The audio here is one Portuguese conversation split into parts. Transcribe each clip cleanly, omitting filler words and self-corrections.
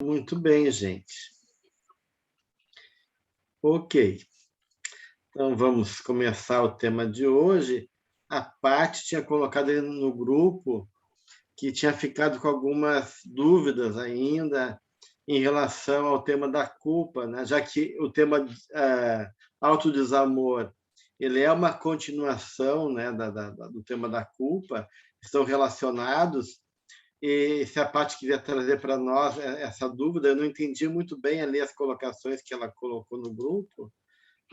Muito bem, gente. Ok. Então, vamos começar o tema de hoje. A Paty tinha colocado aí no grupo que tinha ficado com algumas dúvidas ainda em relação ao tema da culpa, né? Já que o tema autodesamor ele é uma continuação, né, do tema da culpa, estão relacionados. E se a Paty quiser trazer para nós essa dúvida, eu não entendi muito bem ali as colocações que ela colocou no grupo.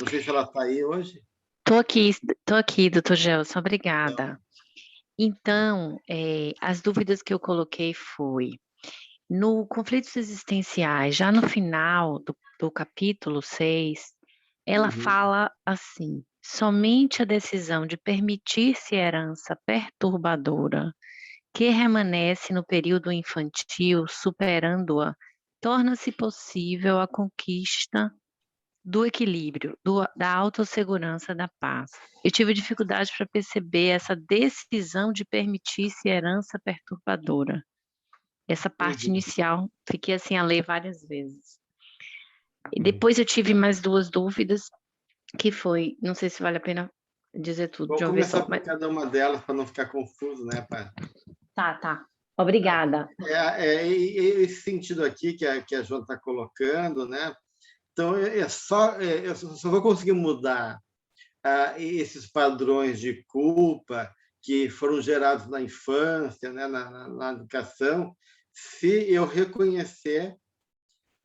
Não sei se ela está aí hoje. Tô aqui, doutor Gelson, obrigada. Então, as dúvidas que eu coloquei foi, no conflitos existenciais, já no final do capítulo 6, ela Uhum. fala assim: somente a decisão de permitir-se herança perturbadora que remanesce no período infantil, superando-a, torna-se possível a conquista do equilíbrio, da autossegurança, da paz. Eu tive dificuldade para perceber essa decisão de permitir-se herança perturbadora. Essa parte Uhum. inicial, fiquei assim a ler várias vezes. E Uhum. depois eu tive mais 2 dúvidas, que foi, não sei se vale a pena dizer tudo de Vamos uma vez começar só, por mas cada uma delas para não ficar confuso, né, Paty? tá. Obrigada. Esse sentido aqui que a Joana está colocando, né? Então, eu só vou conseguir mudar esses padrões de culpa que foram gerados na infância, né, na educação, se eu reconhecer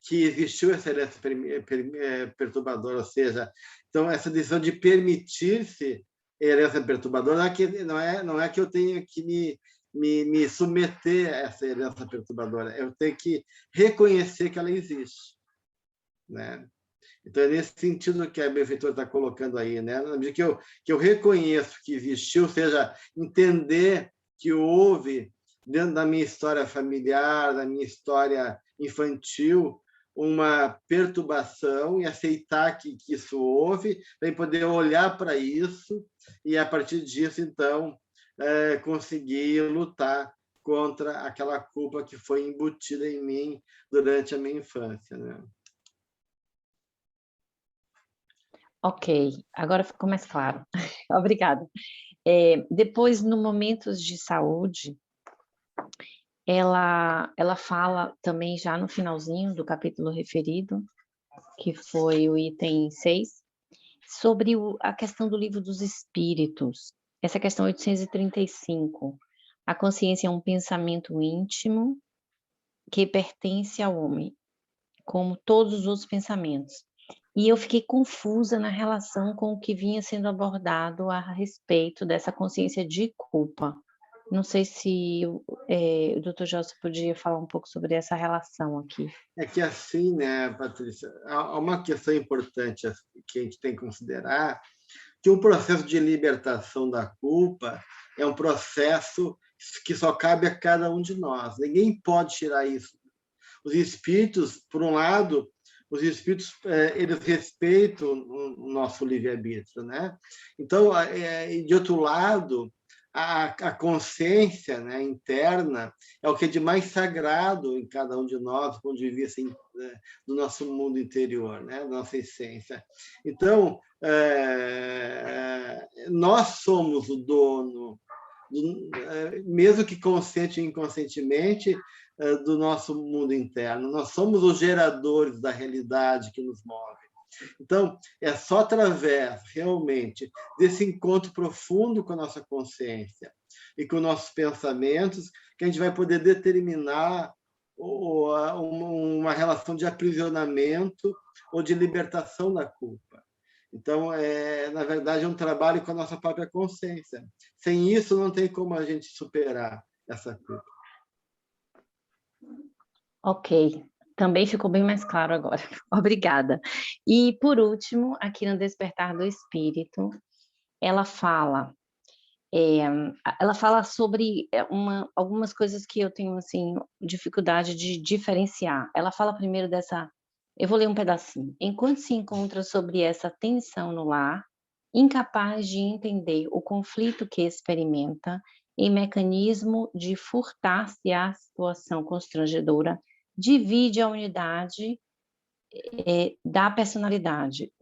que existiu essa herança perturbadora, ou seja, então essa decisão de permitir-se herança perturbadora não é que eu tenho que me submeter a essa herança perturbadora, eu tenho que reconhecer que ela existe, né? Então, é nesse sentido que a benfeitora está colocando aí, né? Na medida que eu reconheço que existiu, ou seja, entender que houve, dentro da minha história familiar, da minha história infantil, uma perturbação e aceitar que isso houve, para poder olhar para isso e, a partir disso, então, conseguir lutar contra aquela culpa que foi embutida em mim durante a minha infância, né? Ok, agora ficou mais claro. Obrigada. Depois, no momentos de saúde, ela fala também já no finalzinho do capítulo referido, que foi o item 6, sobre a questão do livro dos espíritos, essa questão 835. A consciência é um pensamento íntimo que pertence ao homem, como todos os outros pensamentos. E eu fiquei confusa na relação com o que vinha sendo abordado a respeito dessa consciência de culpa. Não sei se o Dr. Gelson podia falar um pouco sobre essa relação aqui. É que assim, né, Patrícia, há uma questão importante que a gente tem que considerar, que o processo de libertação da culpa é um processo que só cabe a cada um de nós. Ninguém pode tirar isso. Os espíritos, por um lado, os espíritos eles respeitam o nosso livre-arbítrio, né? Então, de outro lado, a consciência, né, interna é o que é de mais sagrado em cada um de nós, do ponto de vista do nosso mundo interior, né, da nossa essência. Então, nós somos o dono, mesmo que consciente ou inconscientemente, do nosso mundo interno. Nós somos os geradores da realidade que nos move. Então, é só através, realmente, desse encontro profundo com a nossa consciência e com nossos pensamentos que a gente vai poder determinar uma relação de aprisionamento ou de libertação da culpa. Então, na verdade, é um trabalho com a nossa própria consciência. Sem isso, não tem como a gente superar essa culpa. Ok, também ficou bem mais claro agora. Obrigada. E, por último, aqui no Despertar do Espírito, ela fala sobre algumas coisas que eu tenho assim dificuldade de diferenciar. Ela fala primeiro eu vou ler um pedacinho. Enquanto se encontra sobre essa tensão no lar, incapaz de entender o conflito que experimenta, em mecanismo de furtar-se à situação constrangedora, divide a unidade da personalidade,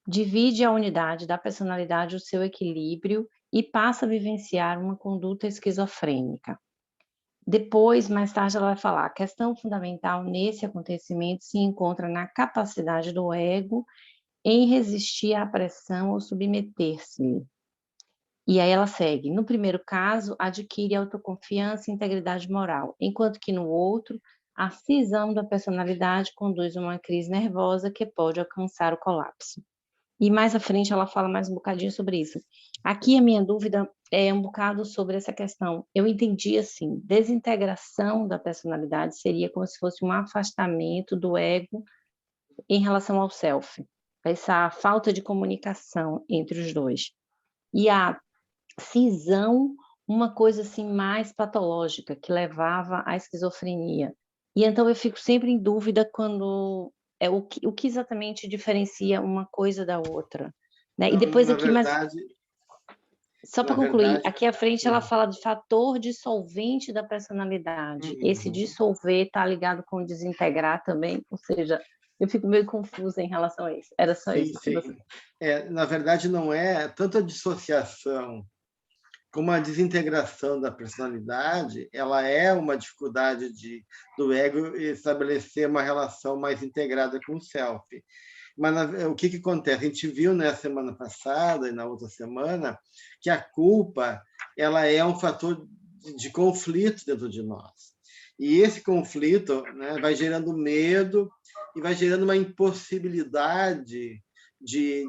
divide a unidade da personalidade, o seu equilíbrio, e passa a vivenciar uma conduta esquizofrênica. Depois, mais tarde, ela vai falar, a questão fundamental nesse acontecimento se encontra na capacidade do ego em resistir à pressão ou submeter-se-lhe. E aí ela segue, no primeiro caso, adquire autoconfiança e integridade moral, enquanto que no outro, a cisão da personalidade conduz a uma crise nervosa que pode alcançar o colapso. E mais à frente ela fala mais um bocadinho sobre isso. Aqui a minha dúvida é um bocado sobre essa questão. Eu entendi assim, desintegração da personalidade seria como se fosse um afastamento do ego em relação ao self. Essa falta de comunicação entre os dois. E a cisão, uma coisa assim mais patológica, que levava à esquizofrenia. E então eu fico sempre em dúvida quando o que exatamente diferencia uma coisa da outra, né? E depois Na aqui, mas verdade, só para na concluir, verdade, aqui à frente ela fala de fator dissolvente da personalidade. Esse uhum. dissolver está ligado com desintegrar também, ou seja, eu fico meio confusa em relação a isso. Era só Sim, isso que você... sim. Na verdade, não é tanto a dissociação como a desintegração da personalidade, ela é uma dificuldade do ego estabelecer uma relação mais integrada com o self. Mas o que acontece? A gente viu na semana passada e na outra semana que a culpa ela é um fator de conflito dentro de nós. E esse conflito, né, vai gerando medo e vai gerando uma impossibilidade de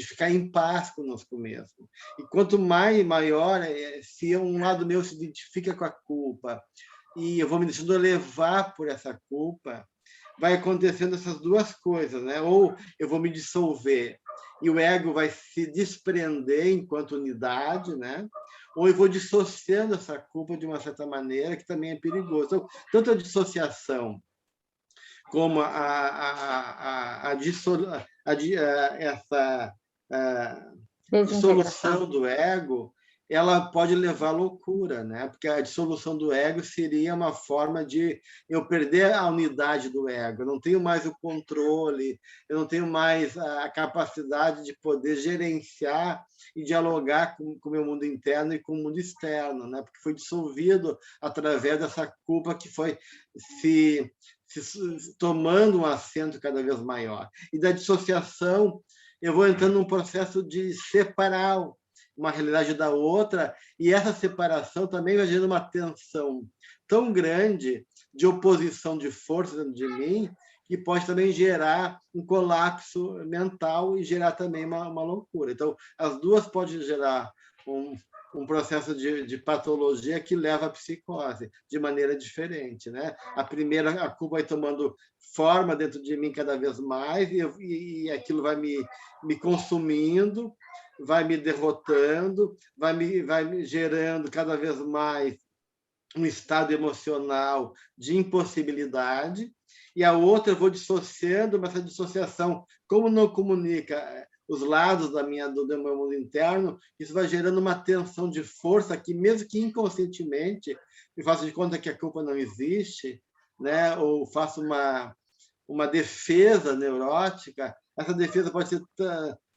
ficar em paz conosco mesmo. E quanto maior, se um lado meu se identifica com a culpa e eu vou me deixando levar por essa culpa, vai acontecendo essas duas coisas, né? Ou eu vou me dissolver e o ego vai se desprender enquanto unidade, né? Ou eu vou dissociando essa culpa de uma certa maneira, que também é perigoso. Então, tanto a dissociação como essa dissolução do ego, ela pode levar à loucura, né? Porque a dissolução do ego seria uma forma de eu perder a unidade do ego, eu não tenho mais o controle, eu não tenho mais a capacidade de poder gerenciar e dialogar com o meu mundo interno e com o mundo externo, né? Porque foi dissolvido através dessa culpa que foi se tomando um assento cada vez maior. E da dissociação, eu vou entrando num processo de separar uma realidade da outra, e essa separação também vai gerando uma tensão tão grande de oposição de forças dentro de mim, que pode também gerar um colapso mental e gerar também uma loucura. Então, as duas podem gerar um processo de patologia que leva à psicose de maneira diferente, né? A primeira, a culpa vai tomando forma dentro de mim cada vez mais e aquilo vai me consumindo, vai me derrotando, vai me gerando cada vez mais um estado emocional de impossibilidade, e a outra eu vou dissociando, mas essa dissociação, como não comunica os lados do meu mundo interno, isso vai gerando uma tensão de força que, mesmo que inconscientemente, me faço de conta que a culpa não existe, né? Ou faço uma defesa neurótica, essa defesa pode ser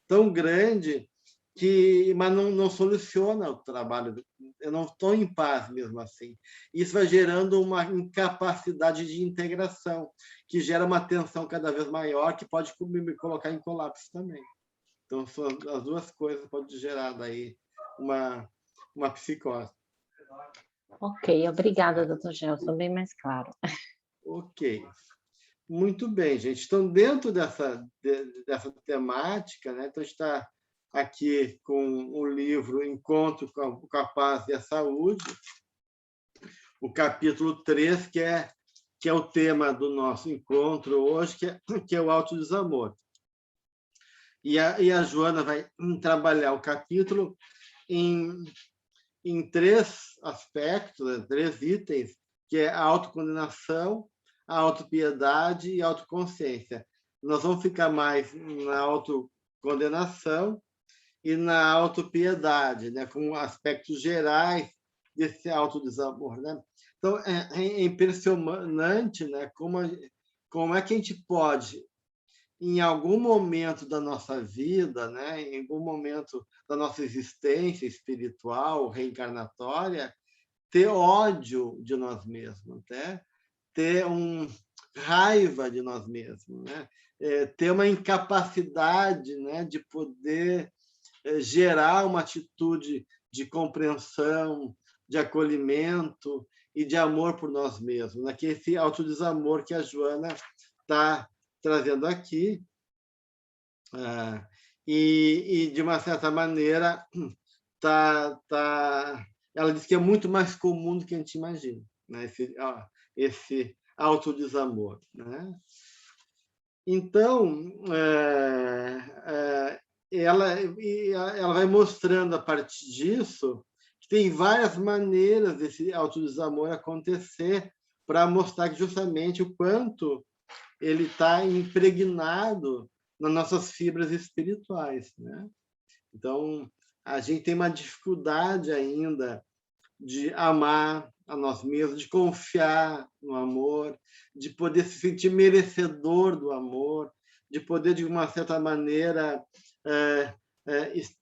tão grande mas não soluciona o trabalho. Eu não estou em paz mesmo assim. Isso vai gerando uma incapacidade de integração, que gera uma tensão cada vez maior, que pode me colocar em colapso também. Então, as duas coisas podem gerar daí uma psicose. Ok, obrigada, doutor Gelson, bem mais claro. Ok. Muito bem, gente. Então, dentro dessa temática, né, então a gente está aqui com o livro Encontro com a Paz e a Saúde, o capítulo 3, que é o tema do nosso encontro hoje, que é o autodesamor. E a Joana vai trabalhar o capítulo em 3 aspectos, né, 3 itens, que é a autocondenação, a autopiedade e a autoconsciência. Nós vamos ficar mais na autocondenação e na autopiedade, né, com aspectos gerais desse autodesamor, né? Então, é impressionante, né, como é que a gente pode, em algum momento da nossa vida, né, em algum momento da nossa existência espiritual, reencarnatória, ter ódio de nós mesmos, né? Ter raiva de nós mesmos, né? Ter uma incapacidade, né, de poder gerar uma atitude de compreensão, de acolhimento e de amor por nós mesmos, né? Que esse autodesamor que a Joana está trazendo aqui, e de uma certa maneira ela diz que é muito mais comum do que a gente imagina, né? Esse autodesamor, né? Então, ela vai mostrando a partir disso que tem várias maneiras desse autodesamor acontecer, para mostrar que justamente o quanto ele está impregnado nas nossas fibras espirituais, né? Então, a gente tem uma dificuldade ainda de amar a nós mesmos, de confiar no amor, de poder se sentir merecedor do amor, de poder, de uma certa maneira,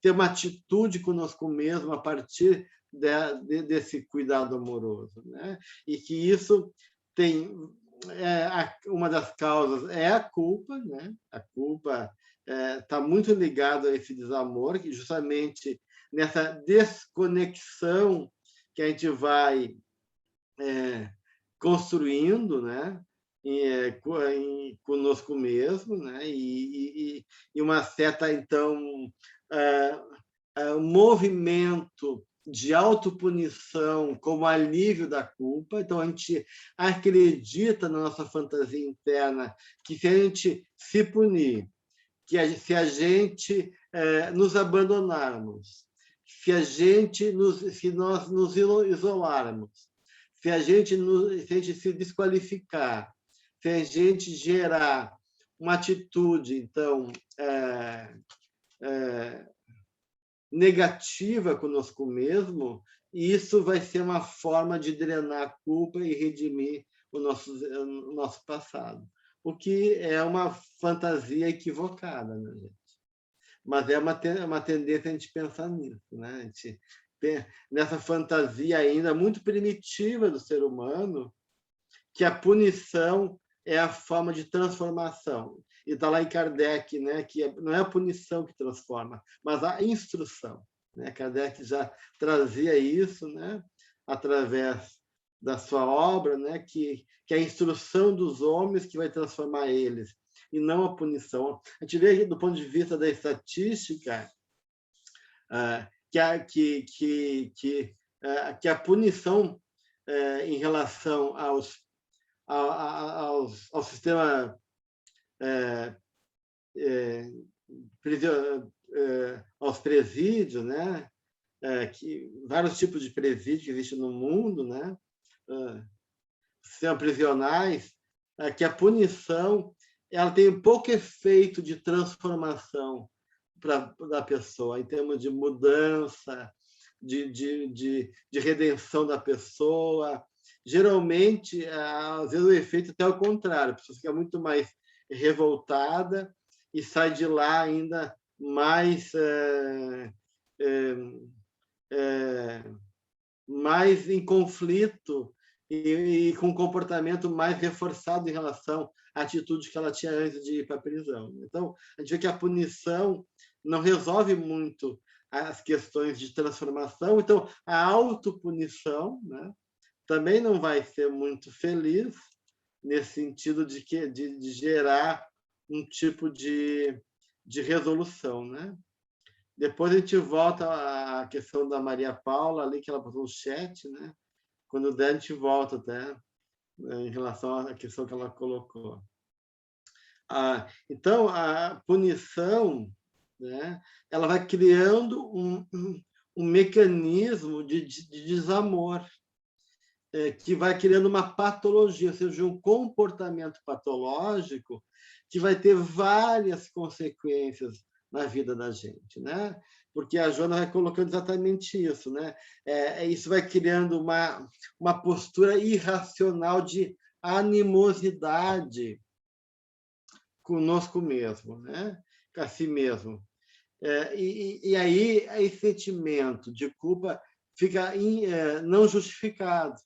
ter uma atitude conosco mesmo a partir desse cuidado amoroso, né? E que isso tem uma das causas é a culpa, né? A culpa está muito ligada a esse desamor, que justamente nessa desconexão que a gente vai construindo, né? Conosco mesmo, né? E uma certa, então, movimento de autopunição como alívio da culpa. Então, a gente acredita na nossa fantasia interna que, se a gente se punir, se a gente nos abandonarmos, se nós nos isolarmos, se a gente se desqualificar, se a gente gerar uma atitude, então, negativa conosco mesmo, isso vai ser uma forma de drenar a culpa e redimir o nosso passado. O que é uma fantasia equivocada, né, gente? Mas é uma tendência a gente pensar nisso, né? A gente nessa fantasia ainda muito primitiva do ser humano, que a punição é a forma de transformação. E está lá em Kardec, né, que não é a punição que transforma, mas a instrução, né? Kardec já trazia isso, né, através da sua obra, né, que é a instrução dos homens que vai transformar eles, e não a punição. A gente vê, do ponto de vista da estatística, que a punição em relação ao sistema aos presídios, né? Que vários tipos de presídios que existem no mundo, né? Sistemas prisionais, que a punição ela tem pouco efeito de transformação da pessoa, em termos de mudança, de redenção da pessoa. Geralmente, às vezes, o efeito até é o contrário, a pessoa fica muito mais revoltada e sai de lá ainda mais mais em conflito e com um comportamento mais reforçado em relação à atitude que ela tinha antes de ir para a prisão. Então, a gente vê que a punição não resolve muito as questões de transformação. Então, a autopunição, né, também não vai ser muito feliz nesse sentido de gerar um tipo de resolução, né? Depois a gente volta à questão da Maria Paula, ali que ela passou no chat, né? Quando der, a gente volta até em relação à questão que ela colocou. Então, a punição, né, ela vai criando um mecanismo de desamor, que vai criando uma patologia, ou seja, um comportamento patológico que vai ter várias consequências na vida da gente, né? porque a Joana vai colocando exatamente isso, né? Isso vai criando uma postura irracional de animosidade conosco mesmo, né? Com a si mesmo. E aí, esse sentimento de culpa fica não justificado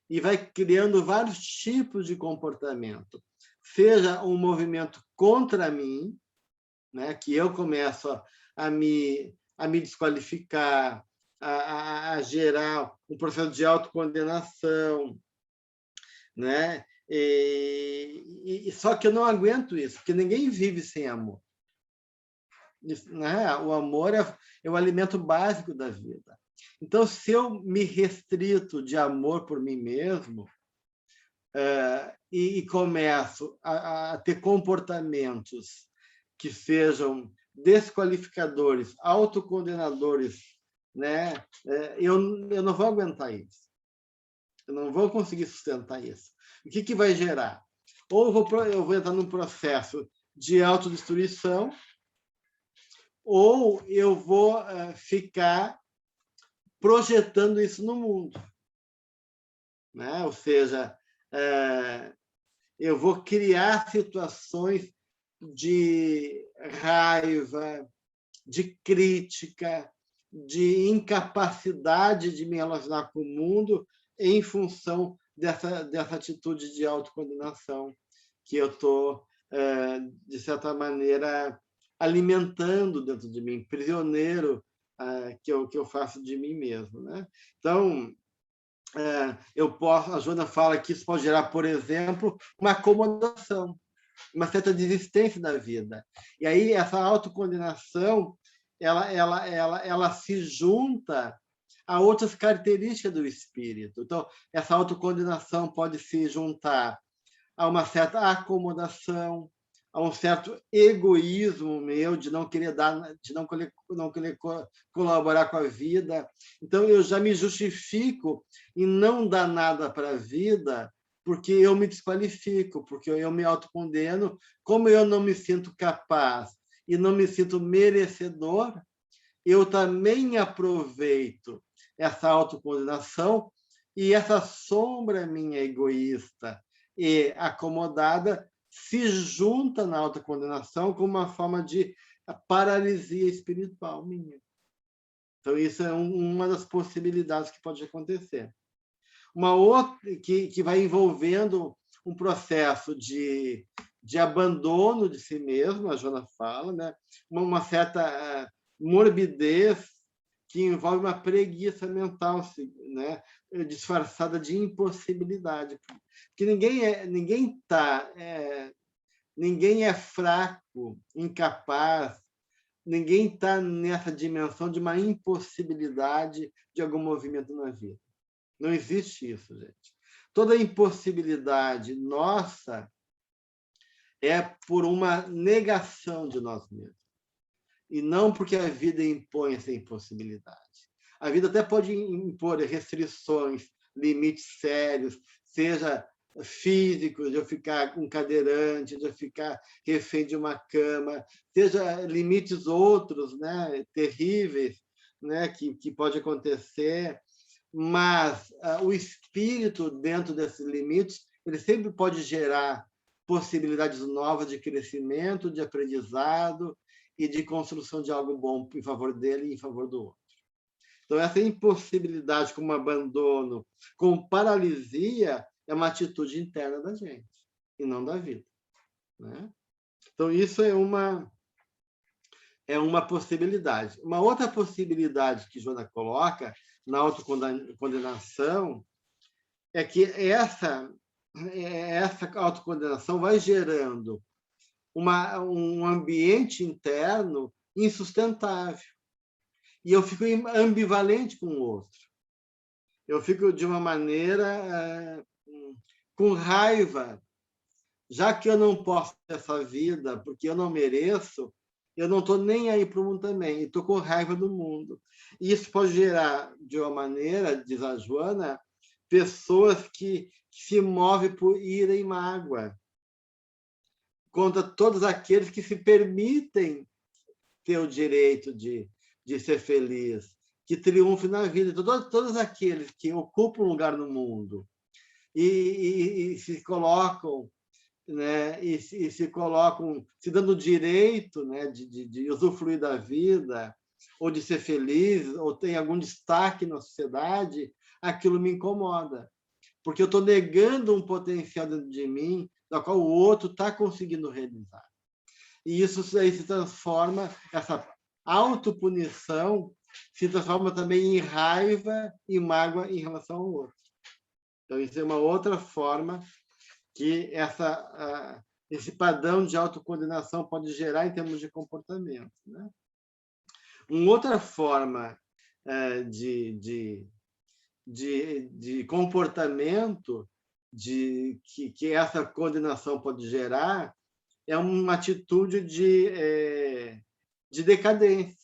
e vai criando vários tipos de comportamento, seja um movimento contra mim, né, que eu começo a me desqualificar, a gerar um processo de autocondenação, né? Só que eu não aguento isso, porque ninguém vive sem amor. Né? O amor é o alimento básico da vida. Então, se eu me restrito de amor por mim mesmo e começo a ter comportamentos que sejam desqualificadores, autocondenadores, né? Eu não vou aguentar isso. Eu não vou conseguir sustentar isso. O que vai gerar? Ou eu vou entrar num processo de autodestruição, ou eu vou ficar projetando isso no mundo, né? Ou seja, eu vou criar situações de raiva, de crítica, de incapacidade de me relacionar com o mundo em função dessa atitude de autocondenação que eu estou, de certa maneira, alimentando dentro de mim, prisioneiro que eu faço de mim mesmo, né? Então, a Joana fala que isso pode gerar, por exemplo, uma acomodação, uma certa desistência da vida. E aí essa autocondenação, ela se junta a outras características do espírito. Então, essa autocondenação pode se juntar a uma certa acomodação, a um certo egoísmo meu de não querer dar, de não querer colaborar com a vida. Então, eu já me justifico em não dar nada para a vida porque eu me desqualifico, porque eu me autocondeno. Como eu não me sinto capaz e não me sinto merecedor, eu também aproveito essa autocondenação e essa sombra minha egoísta e acomodada se junta na autocondenação como uma forma de paralisia espiritual minha. Então, isso é uma das possibilidades que pode acontecer. Uma outra que vai envolvendo um processo de abandono de si mesmo, a Joana fala, né? Uma certa morbidez que envolve uma preguiça mental, né? Disfarçada de impossibilidade. Porque ninguém é fraco, incapaz, ninguém está nessa dimensão de uma impossibilidade de algum movimento na vida. Não existe isso, gente. Toda impossibilidade nossa é por uma negação de nós mesmos. E não porque a vida impõe essa impossibilidade. A vida até pode impor restrições, limites sérios, seja físicos, de eu ficar com cadeirante, de eu ficar refém de uma cama, seja limites outros, né, terríveis, né, que pode acontecer, mas o espírito, dentro desses limites, ele sempre pode gerar possibilidades novas de crescimento, de aprendizado e de construção de algo bom em favor dele e em favor do outro. Então, essa impossibilidade como abandono, como paralisia, é uma atitude interna da gente, e não da vida, né? Então, isso é uma possibilidade. Uma outra possibilidade que Joana coloca na autocondenação é que essa autocondenação vai gerando um ambiente interno insustentável. E eu fico ambivalente com o outro. Eu fico de uma maneira com raiva. Já que eu não posso ter essa vida porque eu não mereço, eu não estou nem aí para o mundo também, estou com raiva do mundo. E isso pode gerar, de uma maneira, diz a Joana, pessoas que se movem por ira e mágoa contra todos aqueles que se permitem ter o direito de de ser feliz, que triunfe na vida. Então, todos aqueles que ocupam um lugar no mundo e se colocam, né, e se colocam, se dando o direito, né, de usufruir da vida, ou de ser feliz, ou tem algum destaque na sociedade, aquilo me incomoda, porque eu estou negando um potencial dentro de mim, da qual o outro está conseguindo realizar. E isso aí se transforma, essa autopunição se transforma também em raiva e mágoa em relação ao outro. Então, isso é uma outra forma que esse padrão de autocondenação pode gerar em termos de comportamento, né? Uma outra forma de comportamento que essa condenação pode gerar é uma atitude de decadência,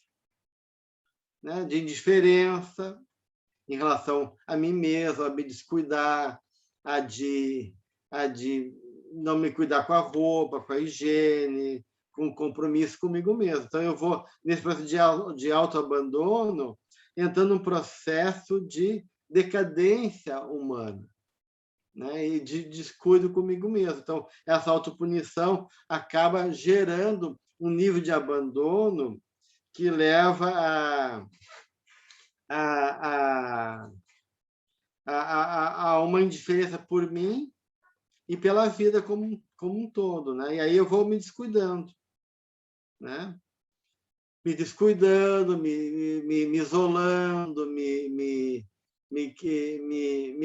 né? De indiferença em relação a mim mesmo, a me descuidar, a de não me cuidar com a roupa, com a higiene, com compromisso comigo mesmo. Então, eu vou, nesse processo de autoabandono, entrando num processo de decadência humana, né? E de descuido comigo mesmo. Então, essa autopunição acaba gerando um nível de abandono que leva a uma indiferença por mim e pela vida como um todo, né? E aí eu vou me descuidando, né? Me descuidando, me isolando, me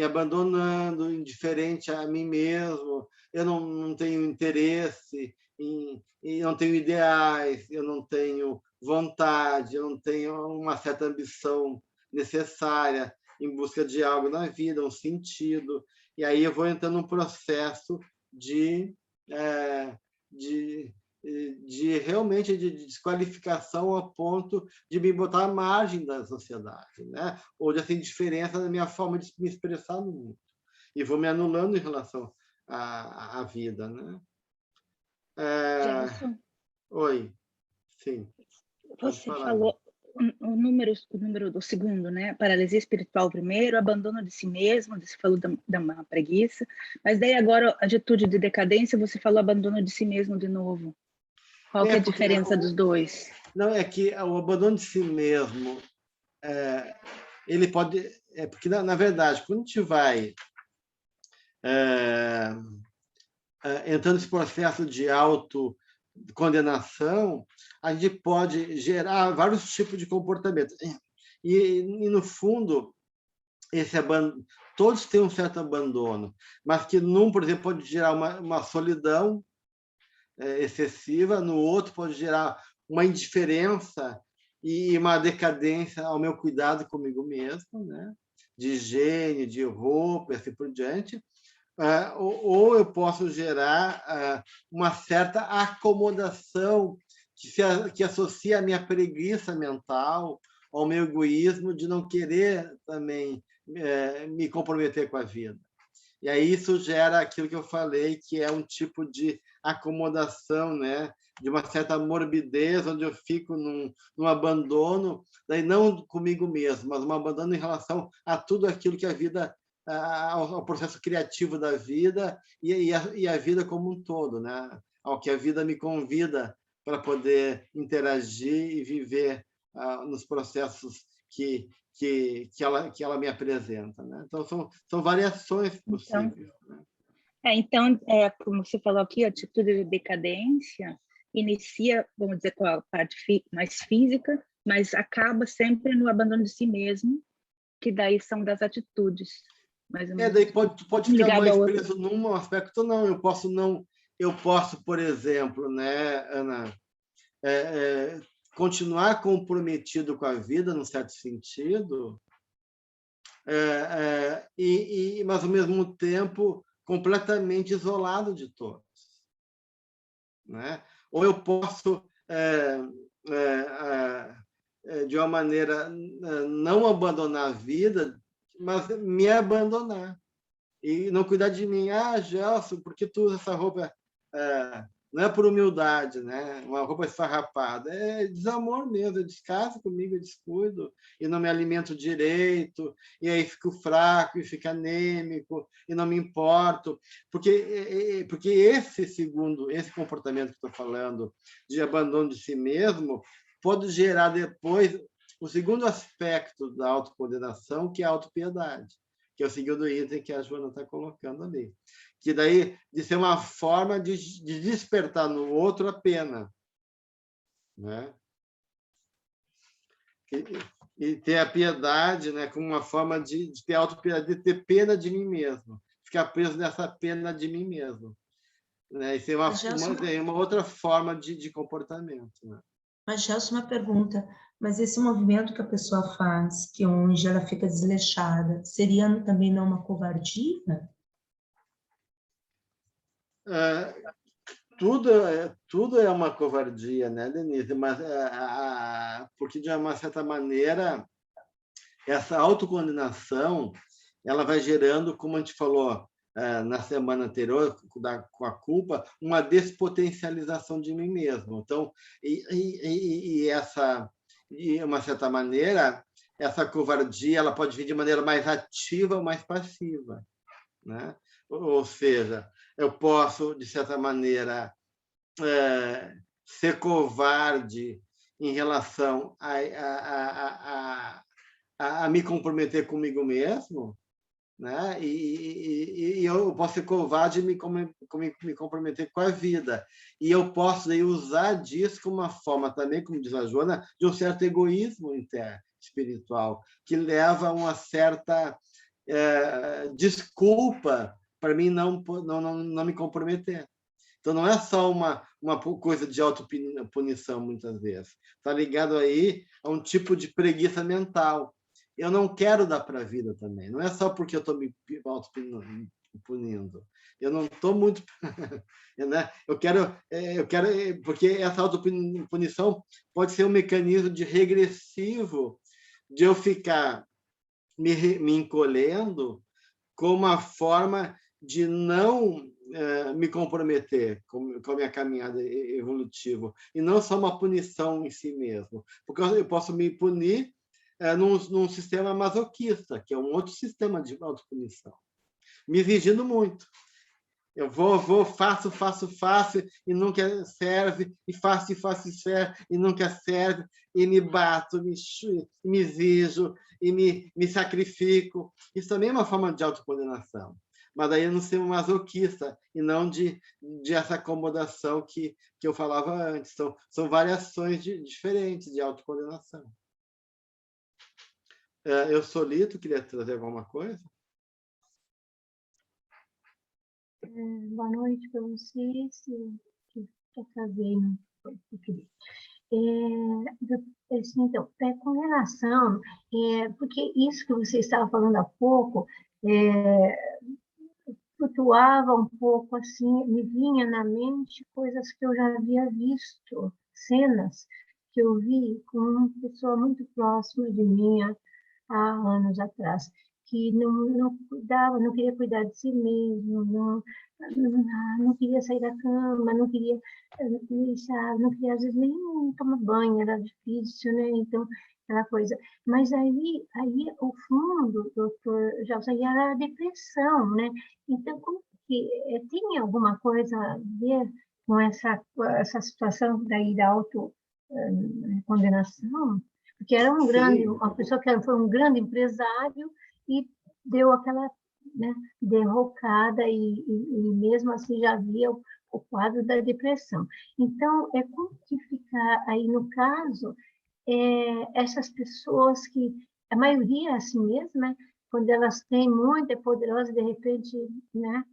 abandonando, indiferente a mim mesmo. Eu não tenho interesse, não tenho ideais, eu não tenho vontade, eu não tenho uma certa ambição necessária em busca de algo na vida, um sentido. E aí eu vou entrando num processo de realmente de desqualificação a ponto de me botar à margem da sociedade, né? Ou de assim, diferença na minha forma de me expressar no mundo. E vou me anulando em relação à vida, né? Gelson, Oi, sim, pode você falar. falou o número do segundo, né? Paralisia espiritual primeiro, abandono de si mesmo, você falou da uma preguiça, mas daí agora a atitude de decadência, você falou abandono de si mesmo de novo. Qual que é a diferença dos dois? Não, é que o abandono de si mesmo, ele pode... porque, na verdade, quando a gente vai entrando nesse processo de autocondenação, a gente pode gerar vários tipos de comportamento. E no fundo, todos têm um certo abandono, mas que num, por exemplo, pode gerar uma solidão excessiva, no outro pode gerar uma indiferença e uma decadência ao meu cuidado comigo mesmo, né? De higiene, de roupa, e assim por diante. Ou eu posso gerar uma certa acomodação que associa a minha preguiça mental ao meu egoísmo de não querer também me comprometer com a vida. E aí isso gera aquilo que eu falei, que é um tipo de acomodação, né? De uma certa morbidez, onde eu fico num abandono, daí não comigo mesmo, mas um abandono em relação a tudo aquilo que a vida, ao processo criativo da vida e a vida como um todo, né? Ao que a vida me convida para poder interagir e viver nos processos que ela me apresenta, né? Então são variações possíveis. Então, como você falou aqui, a atitude de decadência inicia, vamos dizer, com a parte mais física, mas acaba sempre no abandono de si mesmo, que daí são das atitudes. Mais ou menos. Daí pode ficar mais preso num aspecto, não. Eu posso, por exemplo, né, Ana, continuar comprometido com a vida, num certo sentido, mas, ao mesmo tempo, completamente isolado de todos, né? Ou eu posso, de uma maneira, não abandonar a vida, mas me abandonar e não cuidar de mim. Gelson, por que tu usa essa roupa não é por humildade, né? Uma roupa esfarrapada, é desamor mesmo, eu descaso comigo, eu descuido, e não me alimento direito, e aí fico fraco, e fico anêmico, e não me importo, porque esse comportamento que estou falando, de abandono de si mesmo, pode gerar depois o segundo aspecto da autocondenação, que é a autopiedade, que é o segundo item que a Joana está colocando ali. Que daí, de ser uma forma de despertar no outro a pena. Né? E ter a piedade, né, como uma forma de ter autopiedade, de ter pena de mim mesmo. Ficar preso nessa pena de mim mesmo. Né? E ser uma outra forma de comportamento. Né? Mas, Gelson, uma pergunta. Mas esse movimento que a pessoa faz, que onde ela fica desleixada, seria também não uma covardia? Tudo é uma covardia, né, Denise? Mas, porque, de uma certa maneira, essa autocondenação ela vai gerando, como a gente falou na semana anterior, com a culpa, uma despotencialização de mim mesmo. Então, de uma certa maneira, essa covardia ela pode vir de maneira mais ativa ou mais passiva. Né? Ou seja, eu posso, de certa maneira, ser covarde em relação a me comprometer comigo mesmo, né? E eu posso ser covarde e me comprometer com a vida. E eu posso daí usar disso como uma forma também, como diz a Joana, de um certo egoísmo espiritual, que leva a uma certa desculpa para mim não me comprometer. Então, não é só uma coisa de autopunição, muitas vezes. Está ligado aí a um tipo de preguiça mental. Eu não quero dar para a vida também. Não é só porque eu estou me autopunindo. Eu não estou muito... né? Eu quero... Porque essa autopunição pode ser um mecanismo de regressivo de eu ficar me encolhendo como uma forma de não me comprometer com a minha caminhada evolutiva, e não só uma punição em si mesmo. Porque eu posso me punir num sistema masoquista, que é um outro sistema de autopunição, me exigindo muito. Eu faço, e nunca serve, e faço, serve, e nunca serve, e me bato, me exijo, e me sacrifico. Isso também é uma forma de autocondenação. Mas daí eu não ser um masoquista, e não de essa acomodação que eu falava antes. São variações diferentes de autocondenação. Eu, Solito, queria trazer alguma coisa? Boa noite para vocês. Que acabei não então, com relação, porque isso que você estava falando há pouco, flutuava um pouco assim, me vinha na mente coisas que eu já havia visto, cenas que eu vi com uma pessoa muito próxima de mim há anos atrás, que não cuidava, não queria cuidar de si mesmo, não queria sair da cama, não queria às vezes nem tomar banho, era difícil, né? Então, aquela coisa. Mas aí o fundo, doutor Gelson, era a depressão, né? Então, como que tem alguma coisa a ver com essa situação daí da autocondenação? Porque era uma pessoa que foi um grande empresário e deu aquela, né, derrocada e mesmo assim já havia o quadro da depressão. Então, como que fica aí no caso essas pessoas que a maioria é assim mesmo, né? Quando elas têm muito, é poderosa, de repente, né?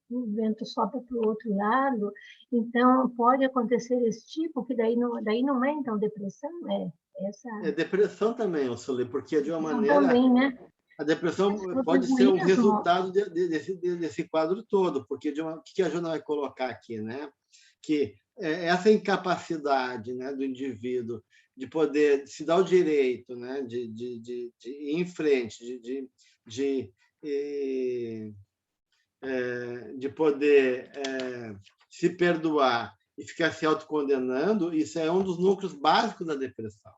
O vento sopra para o outro lado, então pode acontecer esse tipo, que daí não é então depressão, essa... depressão também, Solê, porque de uma maneira... Também, né? A depressão pode ser um resultado desse quadro todo, porque o que a Joana vai colocar aqui, né? Que essa incapacidade, né, do indivíduo de poder se dar o direito, né, de ir em frente, de poder se perdoar e ficar se autocondenando, isso é um dos núcleos básicos da depressão.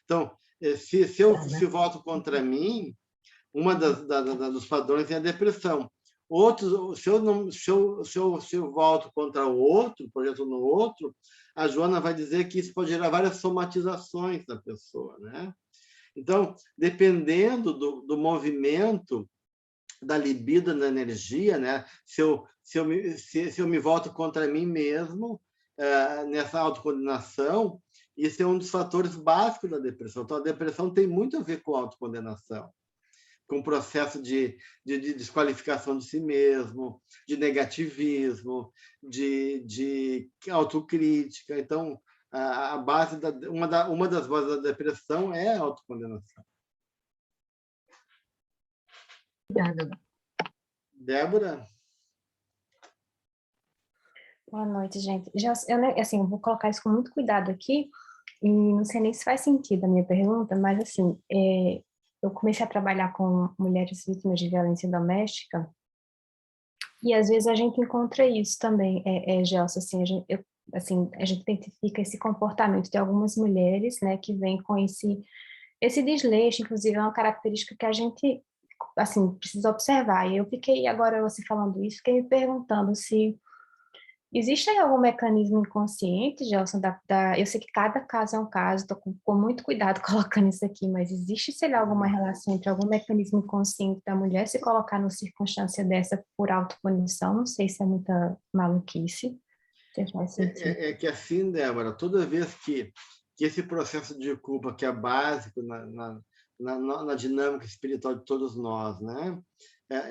Então, se eu volto contra mim, uma dos padrões é a depressão. Outros, se eu volto contra o outro, projeto no outro, a Joana vai dizer que isso pode gerar várias somatizações da pessoa, né? Então, dependendo do movimento da libido, da energia, né? Se eu me volto contra mim mesmo, nessa autocondenação, isso é um dos fatores básicos da depressão. Então, a depressão tem muito a ver com a autocondenação, com o processo de desqualificação de si mesmo, de negativismo, de autocrítica. Então, a base uma das bases da depressão é a autocondenação. Obrigada. Débora? Boa noite, gente. Já, assim, vou colocar isso com muito cuidado aqui, e não sei nem se faz sentido a minha pergunta, mas, assim, eu comecei a trabalhar com mulheres vítimas de violência doméstica, e às vezes a gente encontra isso também, Gelson, assim, a gente identifica esse comportamento de algumas mulheres, né, que vêm com esse desleixo, inclusive é uma característica que a gente, assim, precisa observar. E eu fiquei, agora você falando isso, fiquei me perguntando se existe algum mecanismo inconsciente, Gelson, eu sei que cada caso é um caso, estou com muito cuidado colocando isso aqui, mas existe, sei lá, alguma relação entre algum mecanismo inconsciente da mulher se colocar numa circunstância dessa por autopunição? Não sei se é muita maluquice. É que assim, Débora, toda vez que esse processo de culpa, que é básico na dinâmica espiritual de todos nós, né?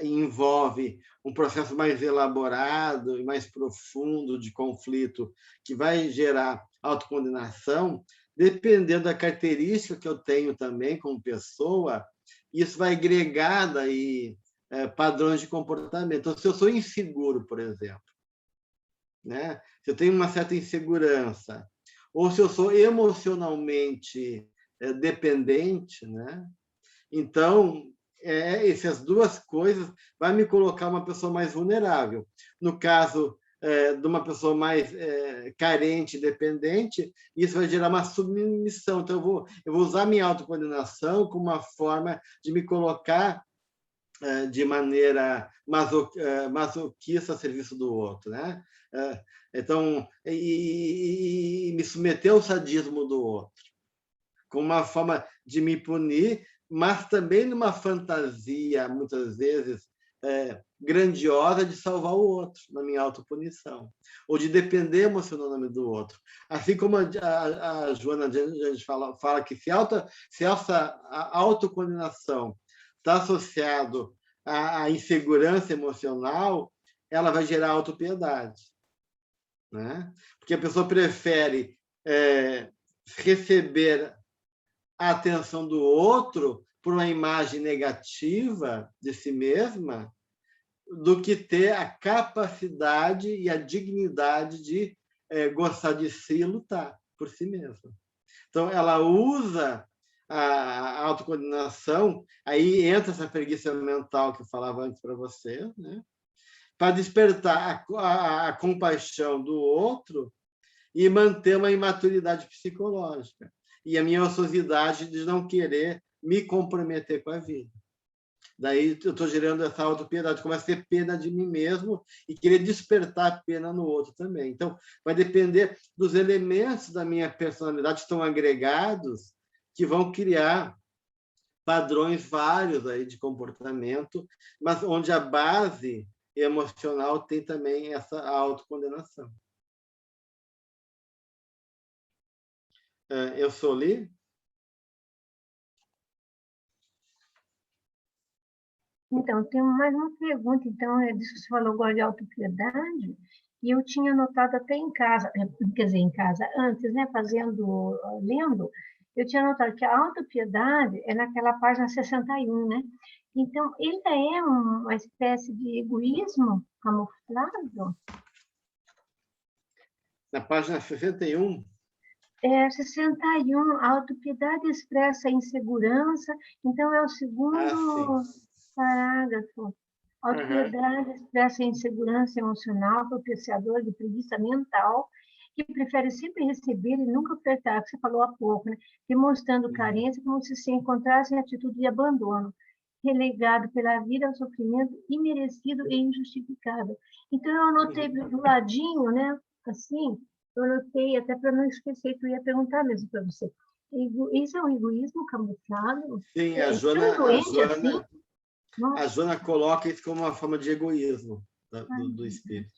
Envolve um processo mais elaborado e mais profundo de conflito, que vai gerar autocondenação, dependendo da característica que eu tenho também como pessoa, isso vai agregar daí padrões de comportamento. Então, se eu sou inseguro, por exemplo, né? Se eu tenho uma certa insegurança, ou se eu sou emocionalmente dependente, né? Então, essas duas coisas vai me colocar uma pessoa mais vulnerável. No caso de uma pessoa mais carente, dependente, isso vai gerar uma submissão. Então, eu vou usar minha autocondenação como uma forma de me colocar de maneira masoquista a serviço do outro, né? Então, e me submeter ao sadismo do outro, como uma forma de me punir, mas também numa fantasia, muitas vezes, grandiosa de salvar o outro, na minha autopunição, ou de depender emocionalmente do outro. Assim como a Joana fala que se essa autocondenação está associado à insegurança emocional, ela vai gerar autopiedade, né? Porque a pessoa prefere receber a atenção do outro por uma imagem negativa de si mesma do que ter a capacidade e a dignidade de gostar de si e lutar por si mesma. Então, ela usa a autocondenação, aí entra essa preguiça mental que eu falava antes para você, né? Para despertar a compaixão do outro e manter uma imaturidade psicológica e a minha ociosidade de não querer me comprometer com a vida. Daí eu estou gerando essa autopiedade, começo a ter pena de mim mesmo e querer despertar pena no outro também. Então, vai depender dos elementos da minha personalidade que estão agregados, que vão criar padrões vários aí de comportamento, mas onde a base emocional tem também essa autocondenação. Eu sou Li? Então, tem mais uma pergunta, então, disso que você falou agora de autopiedade, e eu tinha notado até em casa, quer dizer, em casa, antes, né, lendo, eu tinha notado que a autopiedade é naquela página 61, né? Então, ele é uma espécie de egoísmo camuflado? Na página 61? 61, a autopiedade expressa a insegurança, então é o segundo parágrafo. Autopiedade expressa insegurança emocional, propiciador de preguiça mental, que prefere sempre receber e nunca ofertar, que você falou há pouco, né? Demonstrando carência como se encontrasse em atitude de abandono, relegado pela vida ao sofrimento imerecido e injustificado. Então, eu anotei do ladinho, né? Assim, eu anotei até para não esquecer que eu ia perguntar mesmo para você. Isso é um egoísmo camuflado? Sim, Tão doente assim? a Joana coloca isso como uma forma de egoísmo do espírito,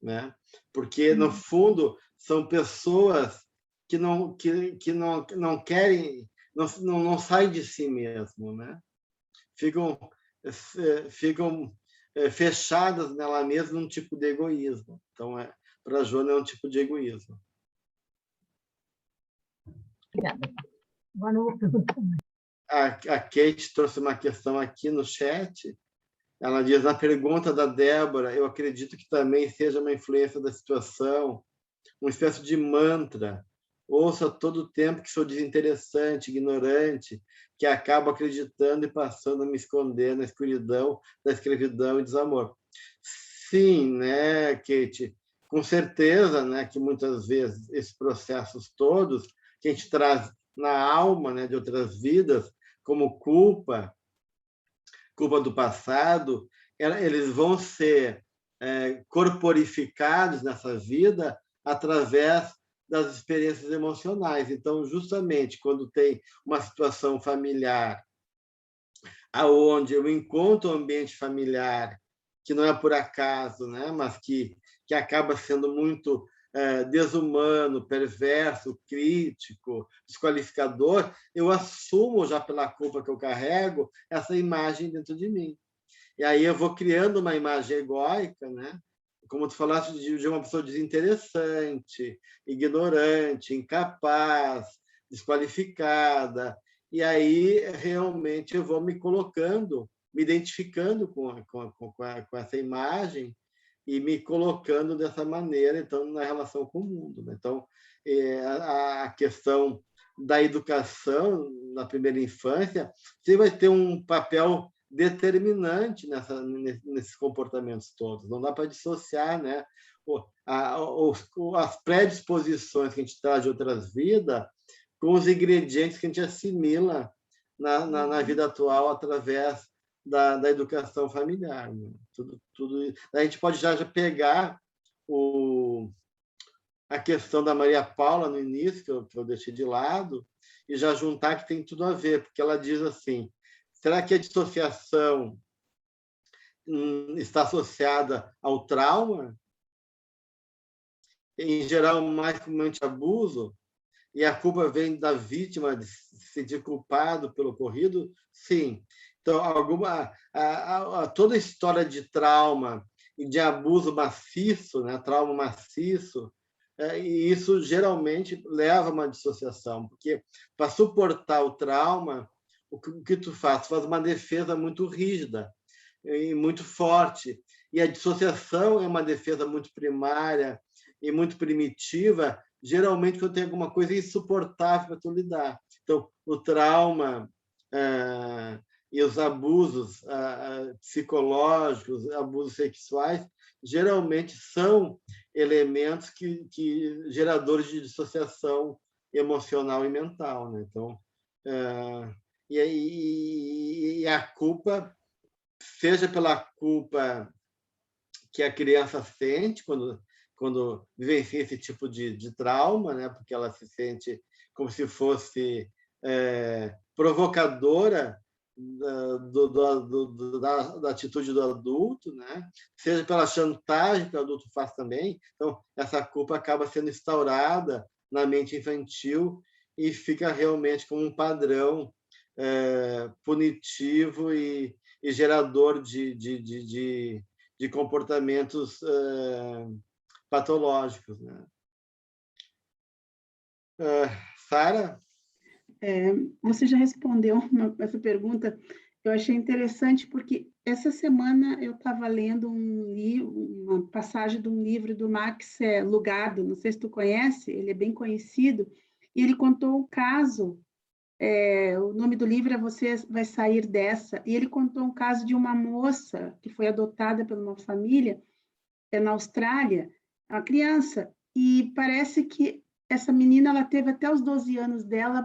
né? Porque, no fundo, são pessoas que não querem, não saem de si mesmo, né? Ficam fechadas nela mesma num tipo de egoísmo. Então, para a Joana, é um tipo de egoísmo. Obrigada. Agora não vou perguntar mais. A Kate trouxe uma questão aqui no chat. Ela diz, na pergunta da Débora, eu acredito que também seja uma influência da situação, uma espécie de mantra. Ouço todo o tempo que sou desinteressante, ignorante, que acabo acreditando e passando a me esconder na escuridão da escravidão e desamor. Sim, né, Kate? Com certeza, né, que muitas vezes esses processos todos que a gente traz na alma, né, de outras vidas, como culpa do passado, eles vão ser corporificados nessa vida através das experiências emocionais. Então, justamente quando tem uma situação familiar aonde eu encontro um ambiente familiar que não é por acaso, né, mas que acaba sendo muito desumano, perverso, crítico, desqualificador, eu assumo já pela culpa que eu carrego essa imagem dentro de mim. E aí eu vou criando uma imagem egóica, né? Como tu falaste, de uma pessoa desinteressante, ignorante, incapaz, desqualificada. E aí realmente eu vou me colocando, me identificando com essa imagem e me colocando dessa maneira, então, na relação com o mundo. Né? Então, a questão da educação na primeira infância, você vai ter um papel determinante nesses comportamentos todos. Não dá para dissociar, né? As predisposições que a gente traz de outras vidas com os ingredientes que a gente assimila na vida atual através da educação familiar. Né? Tudo. A gente pode já pegar a questão da Maria Paula no início, que eu deixei de lado, e já juntar que tem tudo a ver, porque ela diz assim, será que a dissociação está associada ao trauma? Em geral, mais comumente abuso? E a culpa vem da vítima de se sentir culpado pelo ocorrido? Sim. Então, toda a história de trauma e de abuso maciço, né? Trauma maciço, e isso geralmente leva a uma dissociação, porque para suportar o trauma, o que tu faz? Tu faz uma defesa muito rígida e muito forte. E a dissociação é uma defesa muito primária e muito primitiva, geralmente quando tem alguma coisa insuportável para tu lidar. Então, o trauma e os abusos psicológicos, abusos sexuais, geralmente são elementos geradores de dissociação emocional e mental. Né? Então, e a culpa, seja pela culpa que a criança sente quando vivencia esse tipo de trauma, né? Porque ela se sente como se fosse provocadora da atitude do adulto, né? Seja pela chantagem que o adulto faz também. Então, essa culpa acaba sendo instaurada na mente infantil e fica realmente como um padrão punitivo e gerador de comportamentos patológicos. Né? Sara? Você já respondeu essa pergunta. Eu achei interessante porque essa semana eu estava lendo uma passagem de um livro do Max Lucado, não sei se tu conhece, ele é bem conhecido, e ele contou o caso o nome do livro é Você Vai Sair Dessa, e ele contou um caso de uma moça que foi adotada por uma família na Austrália, uma criança, e parece que essa menina ela teve até os 12 anos dela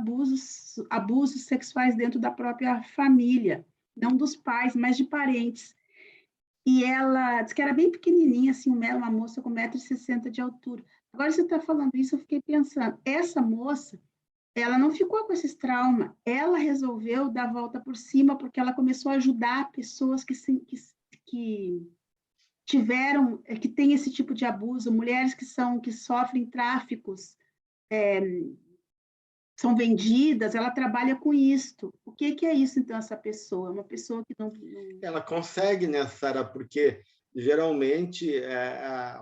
abusos sexuais dentro da própria família, não dos pais, mas de parentes. E ela disse que era bem pequenininha, assim, uma moça com 1,60 m de altura. Agora você está falando isso, eu fiquei pensando, essa moça, ela não ficou com esses traumas, ela resolveu dar a volta por cima, porque ela começou a ajudar pessoas que tiveram, que têm esse tipo de abuso, mulheres que sofrem tráficos, são vendidas, ela trabalha com isto. O que é isso, então, essa pessoa? Uma pessoa que não... Ela consegue, né, Sara? Porque, geralmente,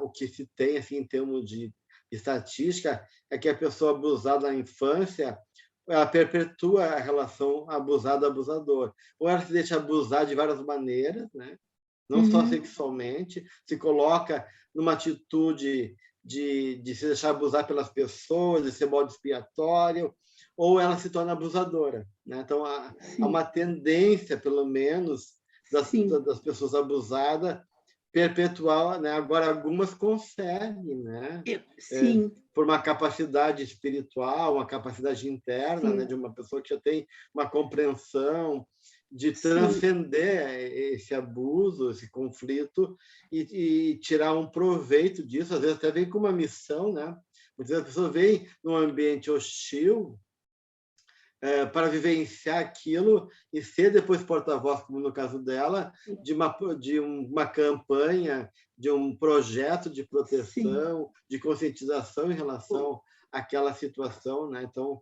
o que se tem, assim, em termos de estatística, é que a pessoa abusada na infância, ela perpetua a relação abusado-abusador. Ou ela se deixa abusar de várias maneiras, né? Não só sexualmente, se coloca numa atitude de se deixar abusar pelas pessoas, de ser bode expiatório, ou ela se torna abusadora, né? Então, há uma tendência, pelo menos, das pessoas abusadas perpetuar, né? Agora, algumas conseguem, né? Sim. Por uma capacidade espiritual, uma capacidade interna, né? De uma pessoa que já tem uma compreensão de transcender esse abuso, esse conflito e tirar um proveito disso. Às vezes até vem com uma missão, né? Muitas vezes a pessoa vem num ambiente hostil para vivenciar aquilo e ser depois porta-voz, como no caso dela, de uma campanha, de um projeto de proteção, de conscientização em relação àquela situação, né? Então,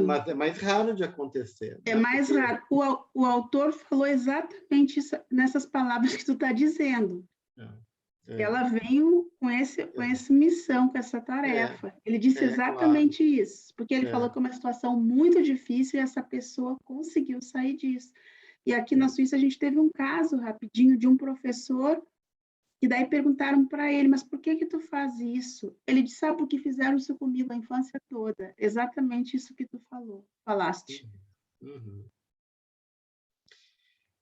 mas é mais raro de acontecer. É mais raro. O autor falou exatamente isso, nessas palavras que tu está dizendo. Ela veio com essa missão, com essa tarefa. Ele disse exatamente isso, porque ele falou que é uma situação muito difícil e essa pessoa conseguiu sair disso. E aqui na Suíça a gente teve um caso rapidinho de um professor e daí perguntaram para ele, mas por que tu faz isso? Ele disse, sabe por que fizeram isso comigo a infância toda? Exatamente isso que tu falaste.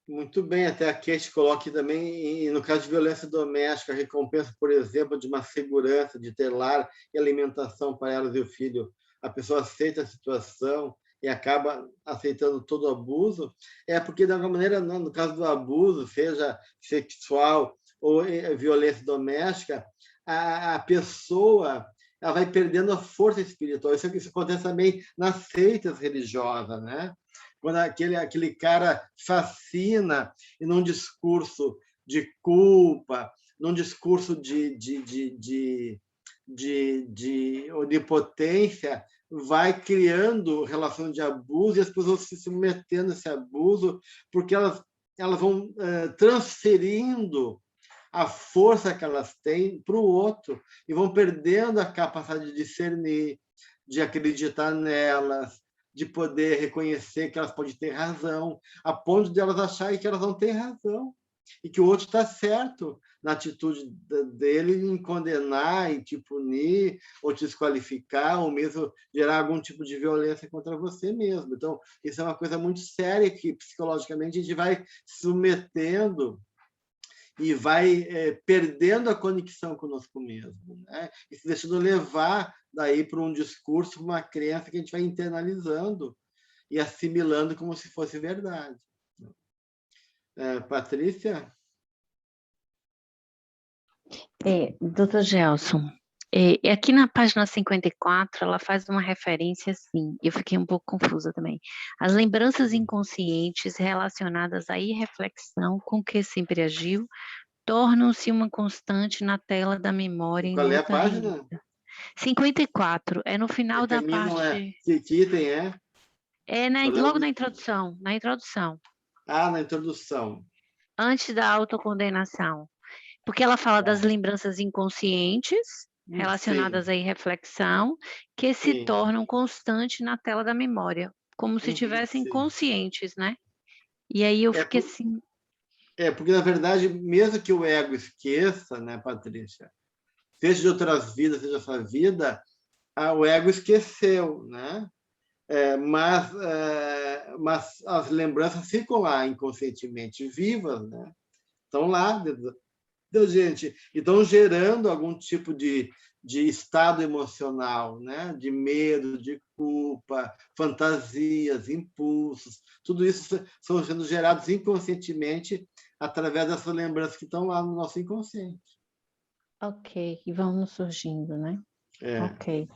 Muito bem, até aqui a gente coloca também, e no caso de violência doméstica, a recompensa, por exemplo, de uma segurança, de ter lar e alimentação para elas e o filho. A pessoa aceita a situação e acaba aceitando todo o abuso, porque, de alguma maneira, no caso do abuso, seja sexual ou violência doméstica, a pessoa ela vai perdendo a força espiritual. Isso acontece também nas seitas religiosas, né? Quando aquele cara fascina e num discurso de culpa, num discurso de onipotência, vai criando relação de abuso e as pessoas se submetendo a esse abuso porque elas vão transferindo a força que elas têm para o outro e vão perdendo a capacidade de discernir, de acreditar nelas, de poder reconhecer que elas podem ter razão, a ponto de elas acharem que elas não têm razão e que o outro está certo na atitude dele em condenar e te punir ou te desqualificar ou mesmo gerar algum tipo de violência contra você mesmo. Então, isso é uma coisa muito séria que psicologicamente a gente vai se submetendo e vai perdendo a conexão conosco mesmo, né? E se deixando levar daí para um discurso, uma crença que a gente vai internalizando e assimilando como se fosse verdade. Patrícia? Doutor Gelson, aqui na página 54, ela faz uma referência assim, eu fiquei um pouco confusa também. As lembranças inconscientes relacionadas à irreflexão com que sempre agiu tornam-se uma constante na tela da memória. Qual é a página? 54, no final da parte... Que item é? Logo na introdução, na introdução. Na introdução. Antes da autocondenação. Porque ela fala das lembranças inconscientes relacionadas à irreflexão que se tornam constantes na tela da memória, como se tivessem conscientes, né? E aí eu fiquei assim... porque, na verdade, mesmo que o ego esqueça, né, Patrícia, seja de outras vidas, seja essa vida, o ego esqueceu, né? mas as lembranças ficam lá inconscientemente vivas, né? Estão lá dentro da gente, e estão gerando algum tipo de estado emocional, né? De medo, de culpa, fantasias, impulsos, tudo isso são sendo gerados inconscientemente através dessas lembranças que estão lá no nosso inconsciente. Ok, e vão nos surgindo, né? Ok.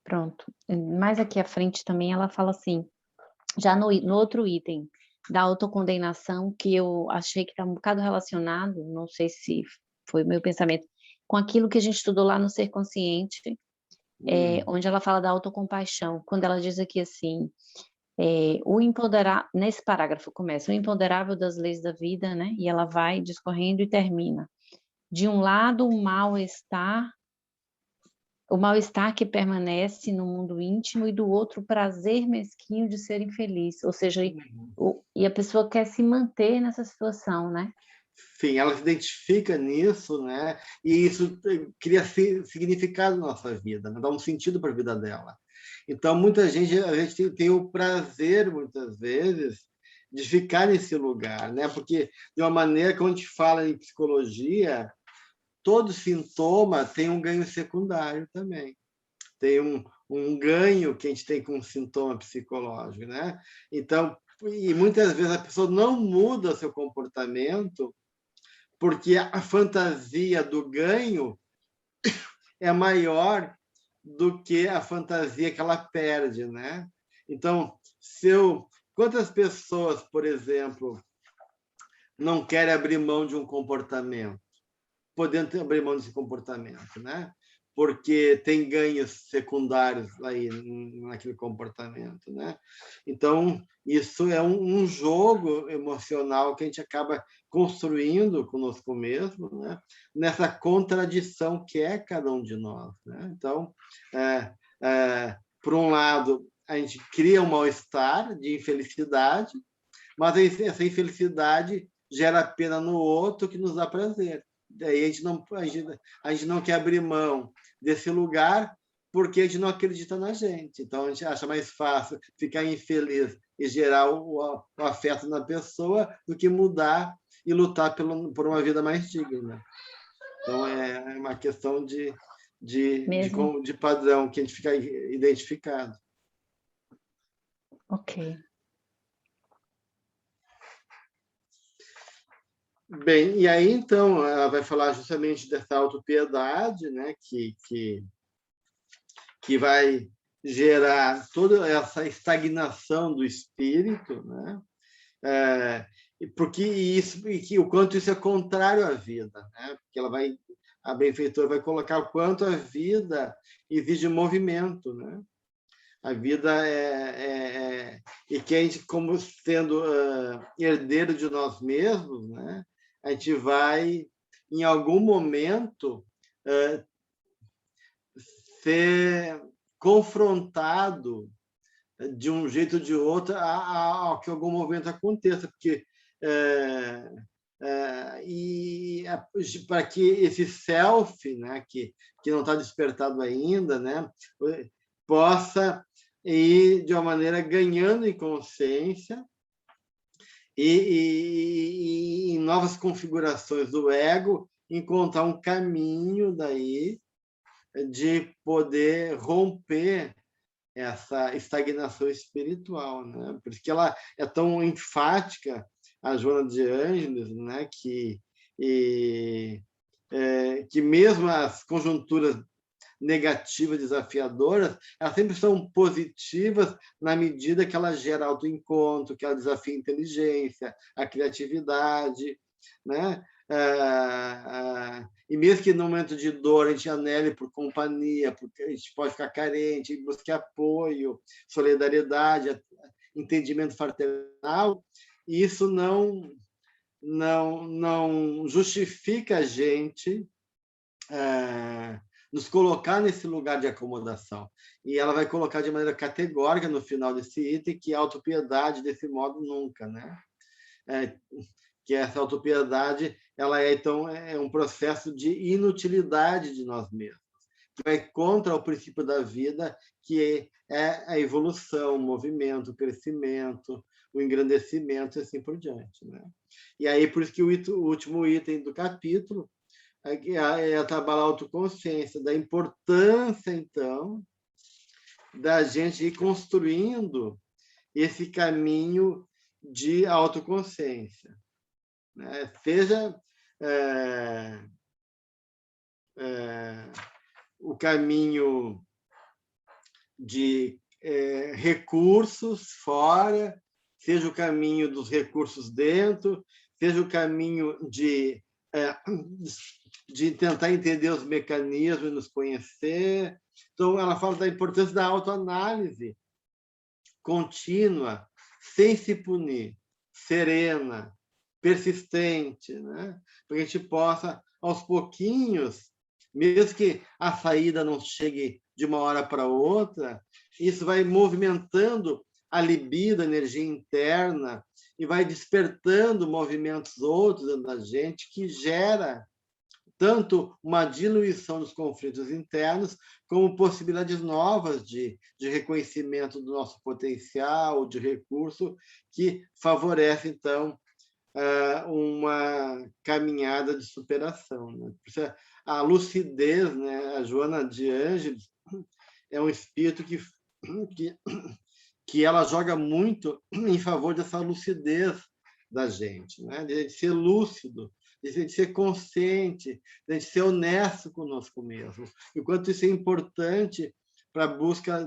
Pronto. Mais aqui à frente também ela fala assim, já no outro item da autocondenação, que eu achei que está um bocado relacionado, não sei se foi o meu pensamento, com aquilo que a gente estudou lá no Ser Consciente, onde ela fala da autocompaixão, quando ela diz aqui assim, nesse parágrafo começa, o imponderável das leis da vida, né? E ela vai discorrendo e termina. De um lado, o mal-estar que permanece no mundo íntimo, e do outro, o prazer mesquinho de ser infeliz. Ou seja, e a pessoa quer se manter nessa situação, né? Sim, ela se identifica nisso, né? E isso cria significado na nossa vida, né? Dá um sentido para a vida dela. Então, a gente tem o prazer, muitas vezes, de ficar nesse lugar, né? Porque, de uma maneira, quando a gente fala em psicologia, todo sintoma tem um ganho secundário também. Tem um ganho que a gente tem com um sintoma psicológico, né? Então, e muitas vezes a pessoa não muda seu comportamento porque a fantasia do ganho é maior do que a fantasia que ela perde, né? Então, quantas pessoas, por exemplo, não querem abrir mão de um comportamento, podendo abrir mão desse comportamento, né? Porque tem ganhos secundários aí naquele comportamento, né? Então, isso é um jogo emocional que a gente acaba construindo conosco mesmo, né? Nessa contradição que é cada um de nós, né? Então, por um lado, a gente cria um mal-estar de infelicidade, mas essa infelicidade gera pena no outro que nos dá prazer. Daí a gente não quer abrir mão desse lugar porque a gente não acredita na gente. Então, a gente acha mais fácil ficar infeliz e gerar o afeto na pessoa do que mudar e lutar por uma vida mais digna. Então, é uma questão de padrão que a gente fica identificado. Ok. Bem, e aí, então, ela vai falar justamente dessa autopiedade, né, que vai gerar toda essa estagnação do espírito, né? Porque o quanto isso é contrário à vida, né? Porque a benfeitora vai colocar o quanto a vida exige movimento, né? A vida e que a gente, como sendo herdeiro de nós mesmos, né? A gente vai, em algum momento, ser confrontado de um jeito ou de outro a que algum movimento aconteça, porque para que esse self, né, que não está despertado ainda, né, possa ir de uma maneira ganhando em consciência e em novas configurações do ego, encontrar um caminho daí de poder romper essa estagnação espiritual, né? Por isso que ela é tão enfática, a Joana de Ângeles, né? Que mesmo as conjunturas negativas, desafiadoras, elas sempre são positivas na medida que ela gera autoencontro, que ela desafia a inteligência, a criatividade, né? E mesmo que no momento de dor a gente anele por companhia, porque a gente pode ficar carente, busque apoio, solidariedade, entendimento fraternal, isso não justifica a gente nos colocar nesse lugar de acomodação. E ela vai colocar de maneira categórica no final desse item que a autopiedade, desse modo, nunca, né? Que essa autopiedade ela então um processo de inutilidade de nós mesmos. vai contra o princípio da vida, que é a evolução, o movimento, o crescimento, o engrandecimento e assim por diante, né? E aí, por isso que o último item do capítulo é trabalhar a autoconsciência, da importância, então, da gente ir construindo esse caminho de autoconsciência, né? Seja o caminho de recursos fora, seja o caminho dos recursos dentro, seja o caminho de tentar entender os mecanismos e nos conhecer. Então, ela fala da importância da autoanálise contínua, sem se punir, serena, persistente, né? Para que a gente possa, aos pouquinhos, mesmo que a saída não chegue de uma hora para outra, isso vai movimentando a libido, a energia interna, e vai despertando movimentos outros dentro da gente, que gera tanto uma diluição dos conflitos internos, como possibilidades novas de reconhecimento do nosso potencial, de recurso, que favorece, então, uma caminhada de superação, né? A lucidez, né? A Joana de Ângeles é um espírito que ela joga muito em favor dessa lucidez da gente, né? De ser lúcido, de ser consciente, de ser honesto conosco mesmo. E o quanto isso é importante para a busca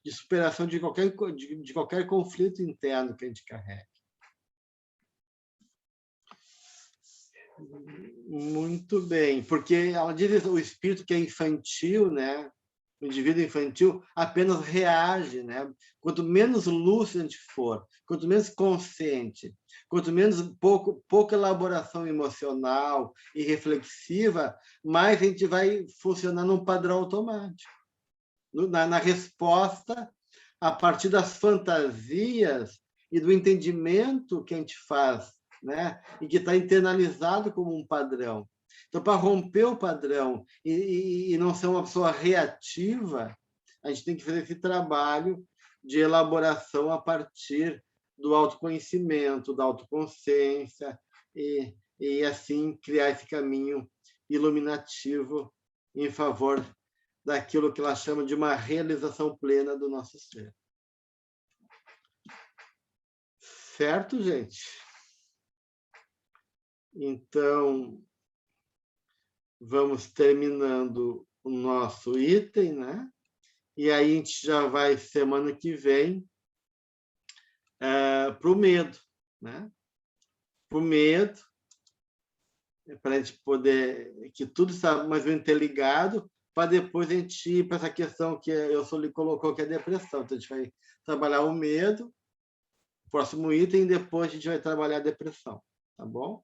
de superação de qualquer conflito interno que a gente carrega. Muito bem, porque ela diz o espírito que é infantil, né? O indivíduo infantil apenas reage, né? Quanto menos lúcido a gente for, quanto menos consciente, quanto menos pouca elaboração emocional e reflexiva, mais a gente vai funcionar num padrão automático, na resposta a partir das fantasias e do entendimento que a gente faz, né? E que está internalizado como um padrão. Então, para romper o padrão e não ser uma pessoa reativa, a gente tem que fazer esse trabalho de elaboração a partir do autoconhecimento, da autoconsciência, e assim criar esse caminho iluminativo em favor daquilo que ela chama de uma realização plena do nosso ser. Certo, gente? Então, vamos terminando o nosso item, né? E aí a gente já vai, semana que vem, para o medo, né? Para o medo, para a gente poder, que tudo está mais ou menos interligado, para depois a gente ir para essa questão que eu só lhe colocou, que é a depressão. Então, a gente vai trabalhar o medo, próximo item, e depois a gente vai trabalhar a depressão, tá bom?